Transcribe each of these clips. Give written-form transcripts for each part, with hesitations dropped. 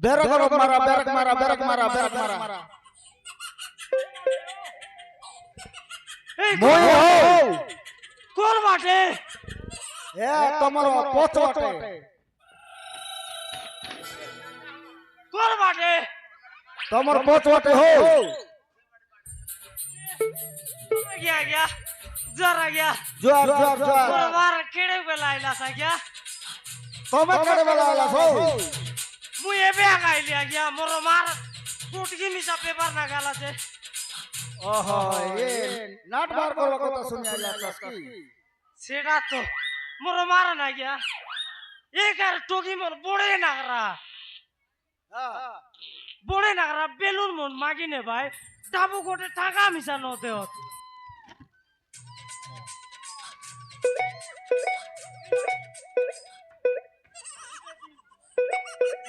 বেরক মারা বেরক মারা বেরক মারা বেরক মারা মই হও কোন মাঠে এ তোমার পছওয়াটে কোন মাঠে তোমার পছওয়াটে হও গিয়া গিয়া জরা গিয়া জোর জোর জোর মার কেড়ে বেলাইলা সা গিয়া তুমি করে বেলালা হও মুই এবে গাইলিয়া গিয়া মোর মার পুটকি মিশা পেপার না গালাছে ওহো এ নাট বার করবা কথা শুনিয়া যাচ্ছস কি সেটা তো মোর মার না গিয়া একার টকি মোর বড়ে নাগরা বড়ে নাগরা বেলুন মন মাগিনে ভাই ডাবু গোটে টাকা মিশা নতে হত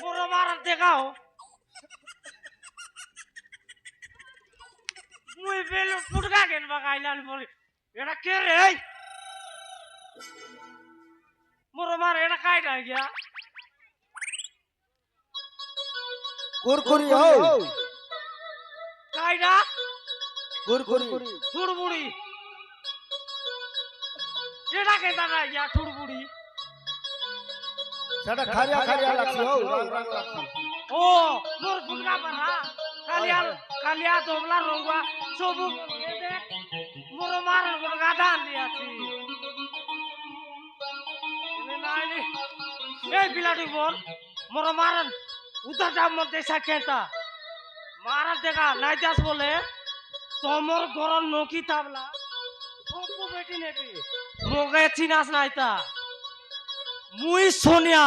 মোর মার দেখাও মুই বেলুন ফুটকা কেন বাগাইলাল বলি এটা কে রে মোর মার এটা কাইটা গিয়া কুরকুরি হও কাইটা কুরকুরি ঠুড়বুড়ি এটা কে দাঁড়া গিয়া ঠুড়বুড়ি সেটা খারিয়া খারিয়া লাগছে হও রং রং লাগছে ও মোর ফুটকা পারা কালিয়া দমলা রঙ্গা সবু এ দেখ মোর মার গোট গাদা আনলি আছি এনে নাইনি এই বিলাটি বল মোর মারন উদাটা মধ্যে সাকেতা মারা দেখা নাই দাস বলে তোমার গরম নকি তাবলা সবু বেটি নেবি মোগে চিনাস নাইতা মুই সোনিয়া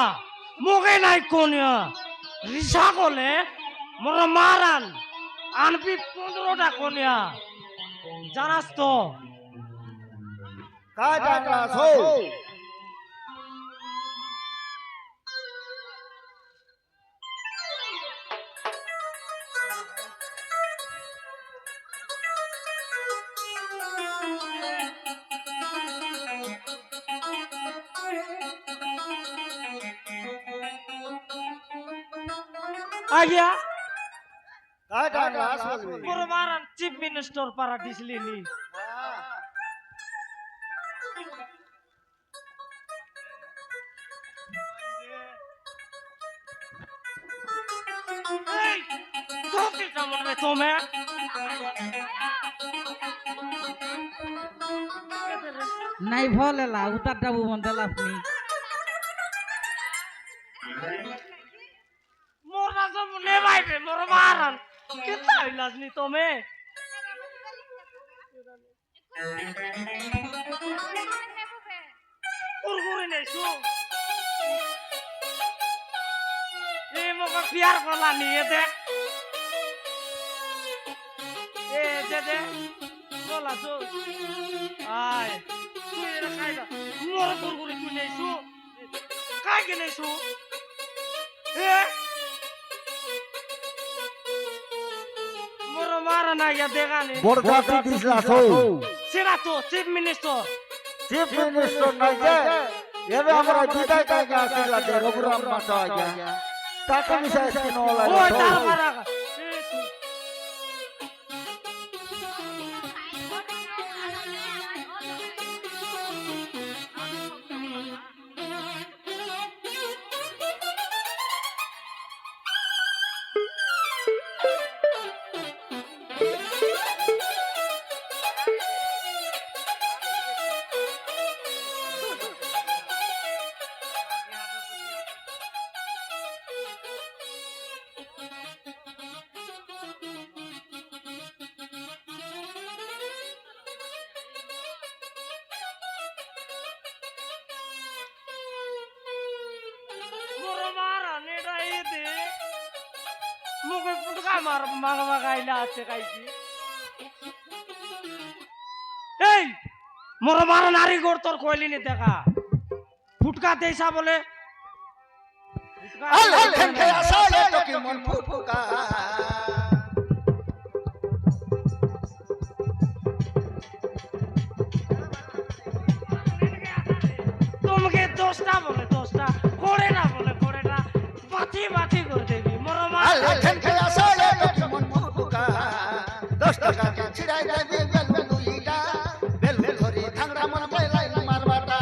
মোগে নাই কোনিয়া রিসা বলে মোর মারান আনবি 15টা কোনিয়া জানাস তো কাই ডাকলাস হও আইয়া কাই ডাকলাস বলবি মোর মারান চিফ মিনিস্টার পারা দিছলি নি এই তোকে কেমন রে তুমি নাই ভলেলা উতার যাবো মন্ডল আপনি মোর না সব নেবাইবে মোর মারান কেতা হইলাস নি তুমি কুরকুরি নেছু এই মকা পিয়ার করলা নিয়ে দে এ দে বলা তো আয় তুই এটা খাইবা মোর কুরকুরি তুই নেছু কাই কে নেছু এ মোর মারা না ইয়া দেখানে বড় জাতি দিছলাস হও সেরা তো চিফ মিনিস্টার চিফ মিনিস্টার নাই যে এবে আমরা বিদায় কাকে আসিলা যে রঘুরাম মাতা আজ্ঞা টাকা মিশাই স্কিন ওলা ওই তার মারা মুখে ফুটকা মার মাগমা গাইলা আছে গাইছি এই মোর মার নারী গোর তোর কইলি নি দেখা ফুটকা দেইসা বলে আল খেখে আসা তো কি মন ফুটকা তোমাকে 10টা বলে 10টা করে না বলে করে না বাতি বাতি করে দেবি মোর আলে খেনকে আসা এত মন ফুটুকা 10 টাকা কে ছিড়াই দেবে বেলুন দুইটা বেলুন ধরে ধাংরা মন পাইলাই মারবাটা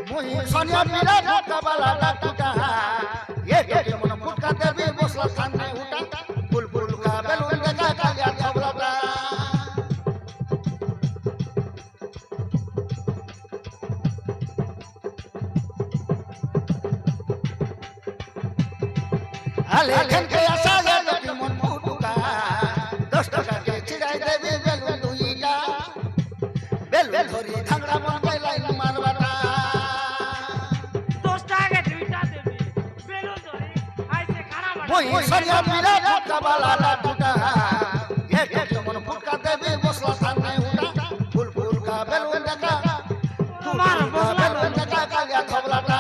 মুই সোনিয়া পিলা ফুটকা বালা লাটুটা এক মন ফুটকা দেবে বসলা সামনে উঠা ফুল ফুল কা বেলুন দেখা কালিয়া ছবলাটা আলে খেনকে আসা এত মন ফুটুকা 10 টাকা কে ছিড়াই দেবে বেলুন দুইটা বেলুন ধরে ধাংরা মন পাইলাই মারবাটা 10 টাকা দুইটা দেবি বেলুন ধরে আইছে খারাপ মুই সোনিয়া পিলা ফুটকা বালা লাটুটা এক মন ফুটকা দেবে বসলা সামনে উঠা ফুল ফুল কা বেলুন দেখা তোমার বসলা বেলুন দেখা কালিয়া ছবলাটা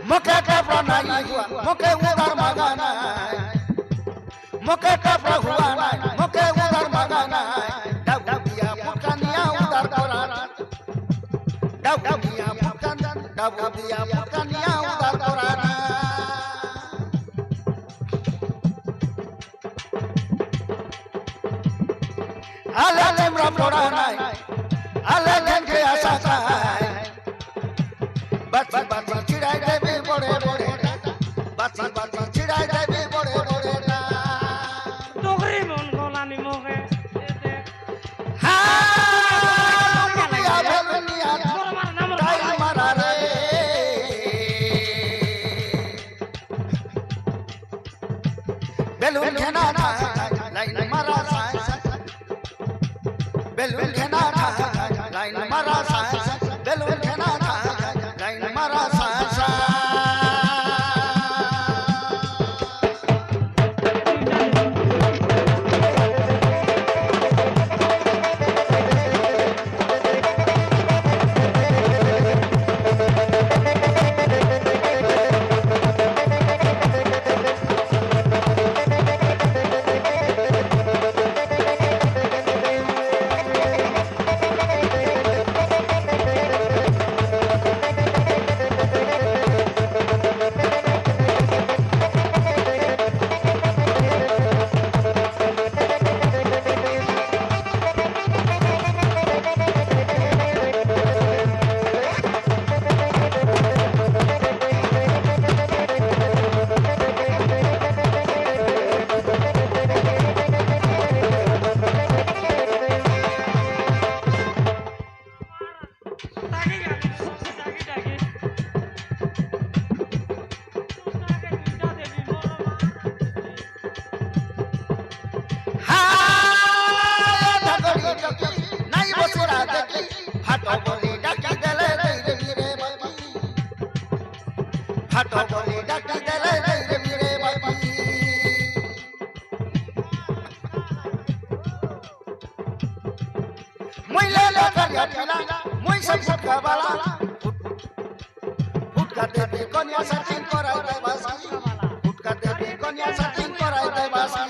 মুখে কাপড় নাই হুয়া মুখে উদার মাগা নাই মুখে কাপড় হুয়া নাই মুখে উদার মাগা নাই ডাবু দিয়া ফুটকা নিয়া উদার করা ডাবু দিয়া ফুটকা নিয়া উদার করা আলে চেমরা পড়া নাই আলে খেনকে আসা চাই বাচ্চা বাচ্চা ছিড়াই দেবে বড়ে বড়ে বাচ্চা বাচ্চা ছিড়াই দেবে বড়ে বড়ে তোগরি মন গলানি মুখে এতে হ্যাঁ লুকিয়া বেলুনিয়া মোর মার নাম তাই মারা রে বেলুন খেনা লাইন মারা সাই বেলুন খেনা লাইন মারা সাই বেলুন খেনা লাইন মারা সাই তাকে গালি তাকে ডাকে 10 টাকা দুইটা দেবি মোর মার হায় ঢাকরি চকি নাই বসরা দেখি হাট বলি ডাকি দেলে রে রে বাবি হাট বলি ডাকি দেলে রে বাবি মুই লেলে করিয়া পিলা মুই সব ফুটকা বালা ফুটকা দেবে কন্যা সাথী করাই দে বাসি ফুটকা দেবে কন্যা সাথী করাই দে বাসি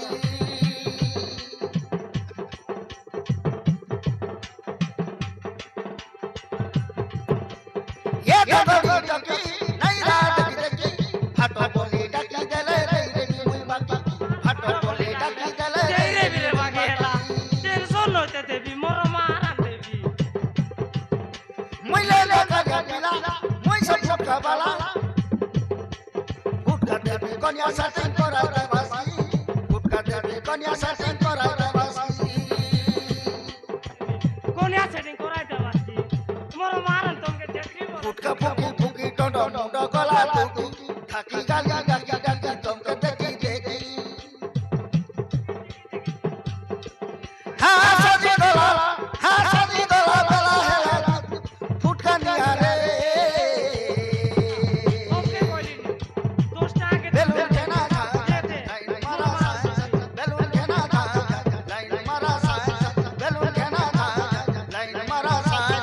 ये ढगड़ी डकी नहीं रात देखी फाटो बोली डकी देले रे मुई बाकी फाटो बोली डकी देले যেই রে বিরে বাগেলা টেনশন লইতে দেবি মোর মার দেবি मुई ले ले करिया पिला मुई सब बाला फुटका देबी कन्या साथी कराई दे बासी फुटका देबी कन्या साथी कराई दे बासी কোনিয়া সেটিং করাইতে পারছি মোর মার তোকে দেখি फुटका फुकी फुकी टंड मुंड गला टुकी थाकी गाली गाली गाली तुमके देखी देखी हाँ सजी दोला बेला है फुटका निया रे ওকে কইলি 10 টাকা बेलुन खेना था लाइन मारा साई बेलुन खेना था लाइन मारा साई बेलुन खेना था लाइन मारा साई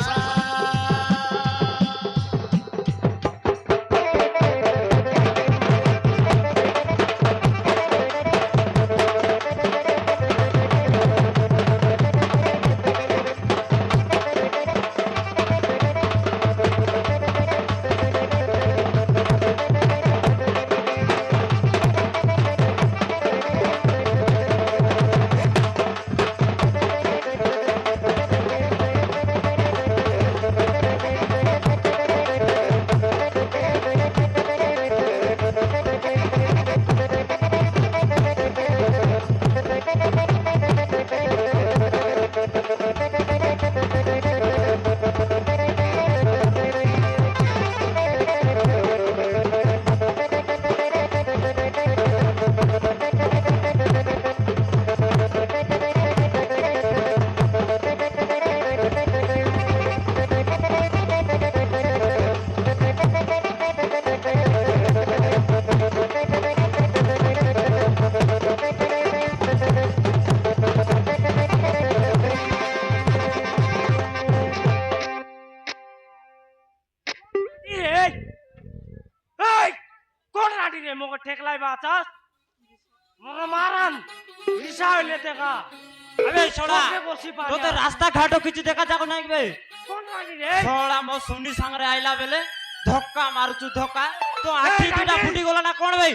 আইলে মোকে ঠেকলাই বাঁচাস মোর মারান হিসা হইলে দেখা আবে ছোড়া তোকে বসি পানি তো রাস্তা ঘাটও কিছু দেখা যাক নাই বে কোন পানি রে ছোড়া মো সুনি সাংরে আইলা বেলে ধক্কা মারুচু ধক্কা তো আখি দুটা ফুটি গলা না কোন ভাই